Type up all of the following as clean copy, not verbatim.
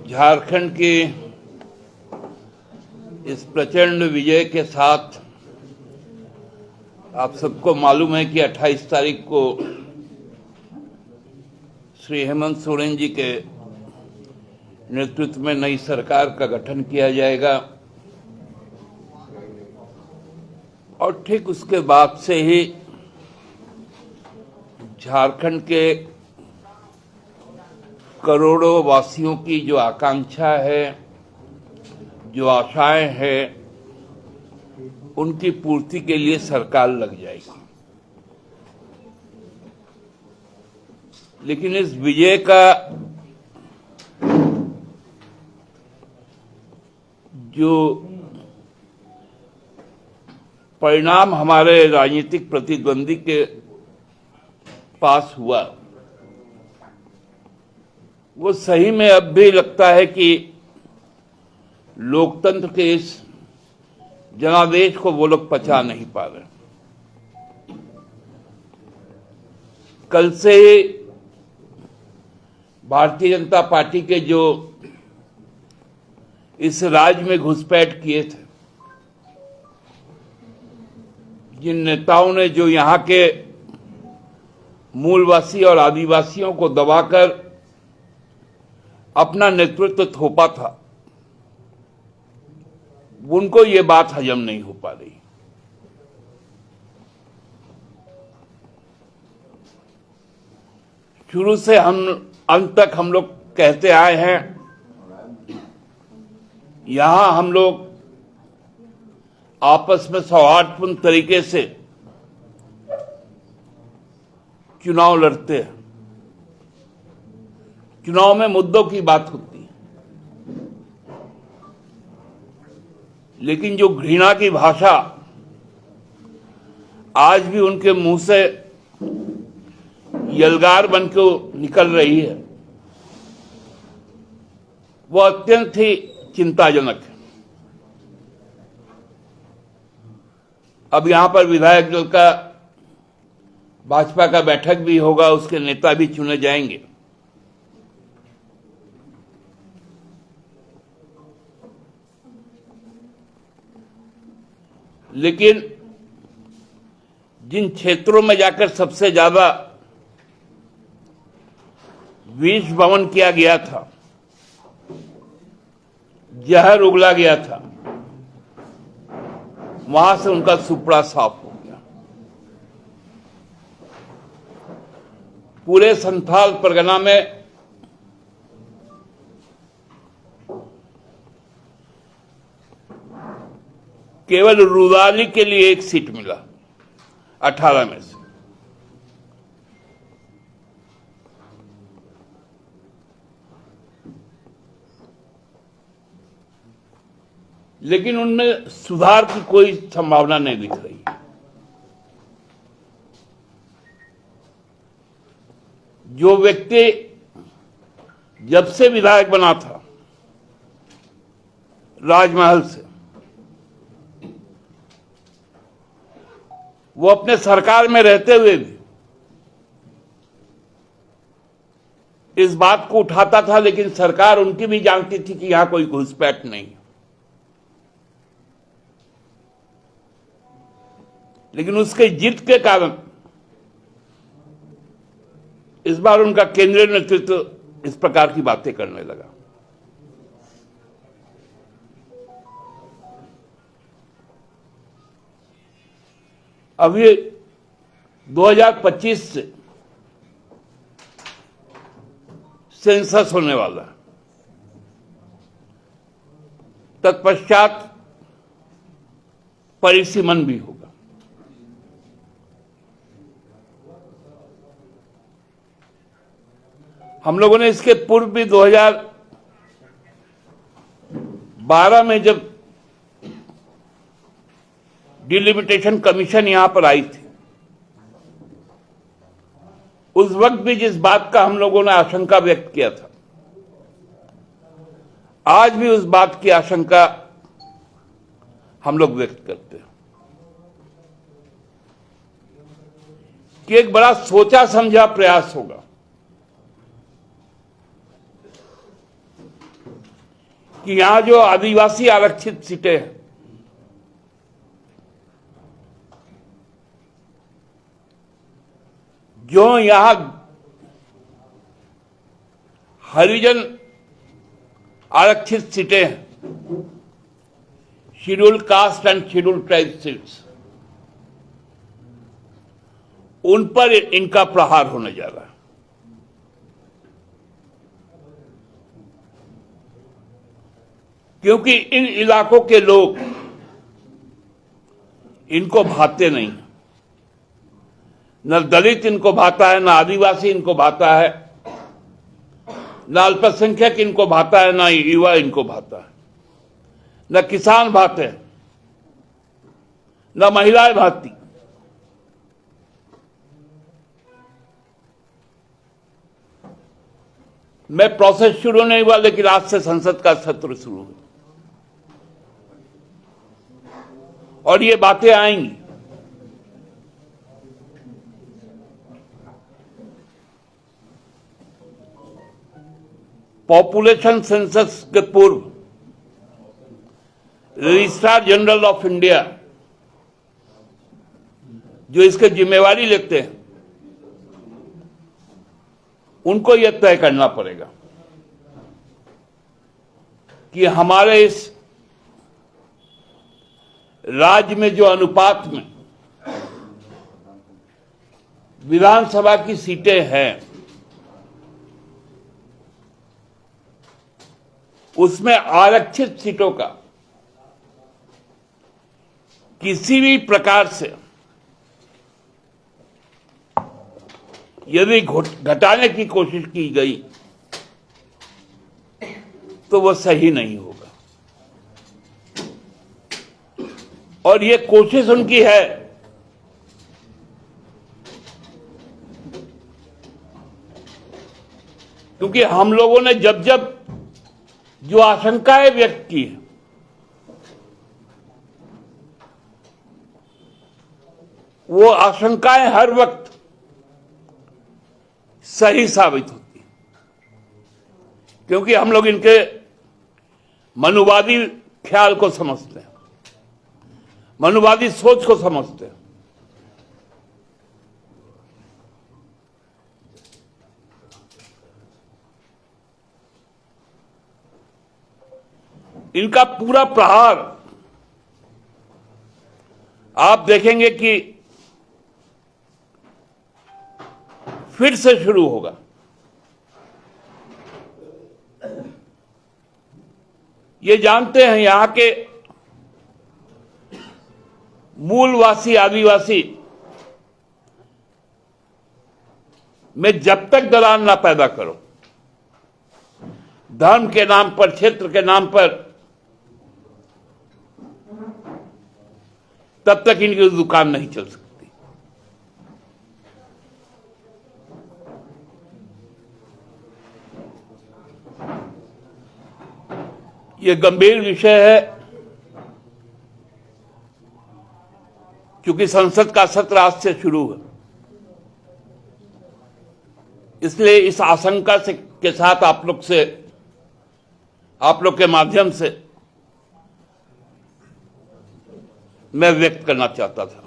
झारखंड के इस प्रचंड विजय के साथ आप सबको मालूम है कि 28 तारीख को श्री हेमंत सोरेन जी के नेतृत्व में नई सरकार का गठन किया जाएगा और ठीक उसके बाद से ही झारखंड के करोड़ों वासियों की जो आकांक्षा है, जो आशाएं हैं, उनकी पूर्ति के लिए सरकार लग जाएगी। लेकिन इस विजय का जो परिणाम हमारे राजनीतिक प्रतिद्वंदी के पास हुआ, वो सही में अब भी लगता है कि लोकतंत्र के इस जनादेश को वो लोग पचा नहीं पा रहे। कल से भारतीय जनता पार्टी के जो इस राज्य में घुसपैठ किए थे, जिन नेताओं ने जो यहाँ के मूलवासी और आदिवासियों को दबाकर अपना नेतृत्व थोपा था, उनको ये बात हजम नहीं हो पा रही। शुरू से हम अंत तक हम लोग कहते आए हैं, यहां हम लोग आपस में सौहार्दपूर्ण तरीके से चुनाव लड़ते हैं। चुनाव में मुद्दों की बात होती है, लेकिन जो घृणा की भाषा आज भी उनके मुंह से यलगार बन के निकल रही है, वो अत्यंत ही चिंताजनक है। अब यहां पर विधायक दल का भाजपा का बैठक भी होगा, उसके नेता भी चुने जाएंगे। लेकिन जिन क्षेत्रों में जाकर सबसे ज्यादा विष वमन किया गया था, जहर उगला गया था, वहां से उनका सुपड़ा साफ हो गया। पूरे संथाल परगना में केवल रुदाली के लिए एक सीट मिला 18 में से। लेकिन उनमें सुधार की कोई संभावना नहीं दिख रही। जो व्यक्ति जब से विधायक बना था राजमहल से, वो अपने सरकार में रहते हुए भी इस बात को उठाता था, लेकिन सरकार उनकी भी जानती थी कि यहां कोई घुसपैठ नहीं है। लेकिन उसके जिद के कारण इस बार उनका केंद्रीय नेतृत्व इस प्रकार की बातें करने लगा। अब ये 2025 से सेंसस होने वाला है। तत्पश्चात परिसीमन भी होगा। हम लोगों ने इसके पूर्व भी 2012 में जब डिलिमिटेशन कमीशन यहां पर आई थी, उस वक्त भी जिस बात का हम लोगों ने आशंका व्यक्त किया था, आज भी उस बात की आशंका हम लोग व्यक्त करते हैं कि एक बड़ा सोचा समझा प्रयास होगा कि यहां जो आदिवासी आरक्षित सीटें हैं, जो यहां हरिजन आरक्षित सीटें हैं, scheduled caste and scheduled tribe seats, उन पर इनका प्रहार होने जा रहा है। क्योंकि इन इलाकों के लोग इनको भाते नहीं, न दलित इनको भाता है, न आदिवासी इनको भाता है, न अल्पसंख्यक इनको भाता है, न युवा इनको भाता है, न किसान भाते हैं, न महिलाएं भाती। मैं प्रोसेस शुरू नहीं हुआ, लेकिन आज से संसद का सत्र शुरू हुआ और ये बातें आएंगी। पॉपुलेशन सेंसस के पूर्व रजिस्ट्रार जनरल ऑफ इंडिया, जो इसकी जिम्मेवारी लेते हैं, उनको यह तय करना पड़ेगा कि हमारे इस राज्य में जो अनुपात में विधानसभा की सीटें हैं, उसमें आरक्षित सीटों का किसी भी प्रकार से यदि घटाने की कोशिश की गई तो वह सही नहीं होगा। और ये कोशिश उनकी है क्योंकि हम लोगों ने जब जब जो आशंकाएं व्यक्त की है, वो आशंकाएं हर वक्त सही साबित होती है, क्योंकि हम लोग इनके मनुवादी ख्याल को समझते हैं, मनुवादी सोच को समझते हैं। इनका पूरा प्रहार आप देखेंगे कि फिर से शुरू होगा। ये जानते हैं यहां के मूलवासी आदिवासी में जब तक दरार ना पैदा करो, धर्म के नाम पर, क्षेत्र के नाम पर, तब तक इनकी दुकान नहीं चल सकती। ये गंभीर विषय है, क्योंकि संसद का सत्र आज से शुरू है। इसलिए इस आशंका से के साथ आप लोग के माध्यम से मैं व्यक्त करना चाहता था।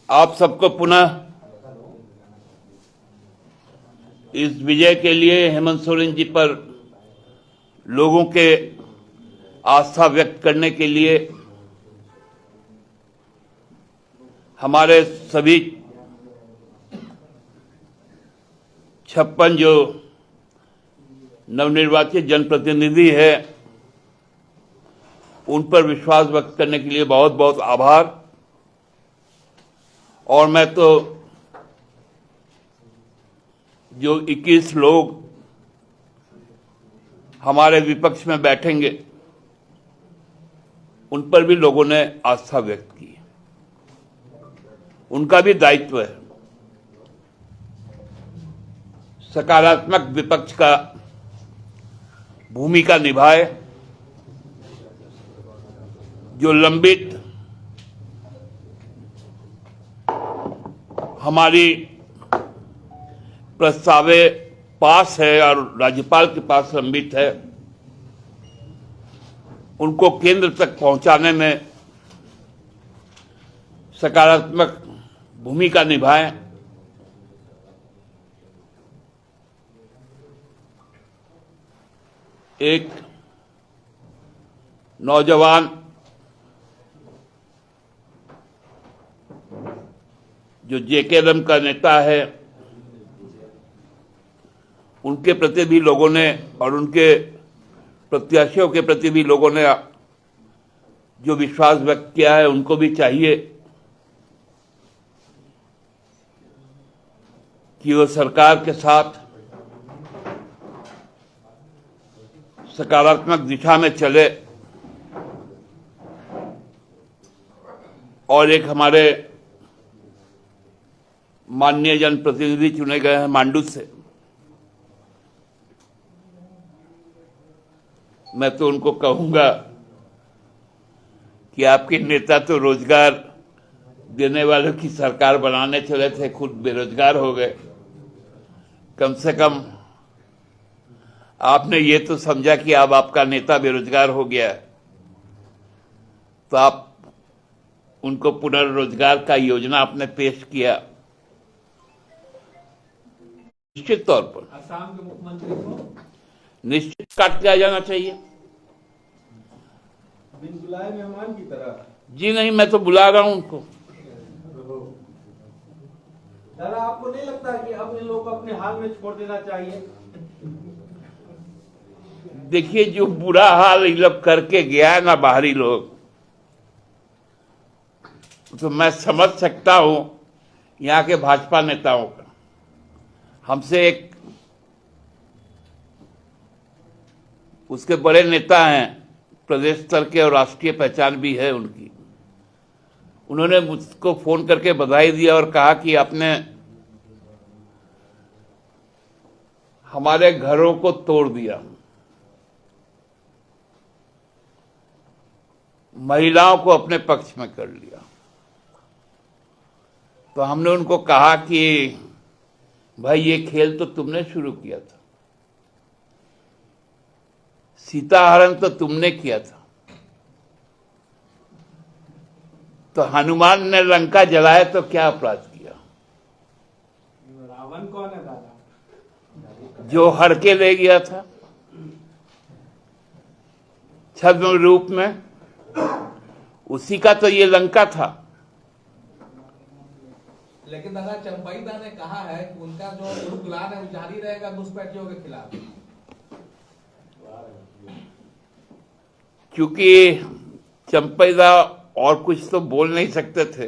आप सबको पुनः इस विजय के लिए, हेमंत सोरेन जी पर लोगों के आस्था व्यक्त करने के लिए, हमारे सभी 56 जो नवनिर्वाचित जनप्रतिनिधि है, उन पर विश्वास व्यक्त करने के लिए बहुत बहुत आभार। और मैं तो जो 21 लोग हमारे विपक्ष में बैठेंगे, उन पर भी लोगों ने आस्था व्यक्त की, उनका भी दायित्व है सकारात्मक विपक्ष का भूमिका निभाए। जो लंबित हमारी प्रस्तावित पास है और राज्यपाल के पास लंबित है, उनको केंद्र तक पहुंचाने में सकारात्मक भूमिका निभाएं। एक नौजवान जो जेकेएलएम का नेता है, उनके प्रति भी लोगों ने और उनके प्रत्याशियों के प्रति भी लोगों ने जो विश्वास व्यक्त किया है, उनको भी चाहिए कि वो सरकार के साथ सकारात्मक दिशा में चले और एक हमारे माननीय जनप्रतिनिधि चुने गए हैं मांडू से, मैं तो उनको कहूंगा कि आपके नेता तो रोजगार देने वालों की सरकार बनाने चले थे, खुद बेरोजगार हो गए। कम से कम आपने ये तो समझा कि अब आपका नेता बेरोजगार हो गया है, तो आप उनको पुनर्रोजगार का योजना आपने पेश किया। निश्चित तौर पर असम के मुख्यमंत्री को निश्चित काट दिया जाना चाहिए। बिन बुलाए मेहमान की तरह। जी नहीं, मैं तो बुला रहा हूं उनको। दादा, आपको नहीं लगता कि अब इन लोगों को अपने हाल में छोड़ देना चाहिए? देखिए, जो बुरा हाल इन लोग करके गया है ना बाहरी लोग, तो मैं समझ सकता हूं यहाँ के भाजपा नेताओं का। हमसे एक उसके बड़े नेता हैं, प्रदेश स्तर के और राष्ट्रीय पहचान भी है उनकी, उन्होंने मुझको फोन करके बधाई दिया और कहा कि आपने हमारे घरों को तोड़ दिया, महिलाओं को अपने पक्ष में कर लिया। तो हमने उनको कहा कि भाई, ये खेल तो तुमने शुरू किया था, सीताहरण तो तुमने किया था, तो हनुमान ने लंका जलाया तो क्या अपराध किया? रावण कौन है दादा? जो हर के ले गया था छद्म रूप में, उसी का तो ये लंका था। लेकिन दादा, चंपईदा ने कहा है कि उनका जो रुकलान है वो जारी रहेगा घुसपैठियों के खिलाफ, क्योंकि चंपईदा और कुछ तो बोल नहीं सकते थे,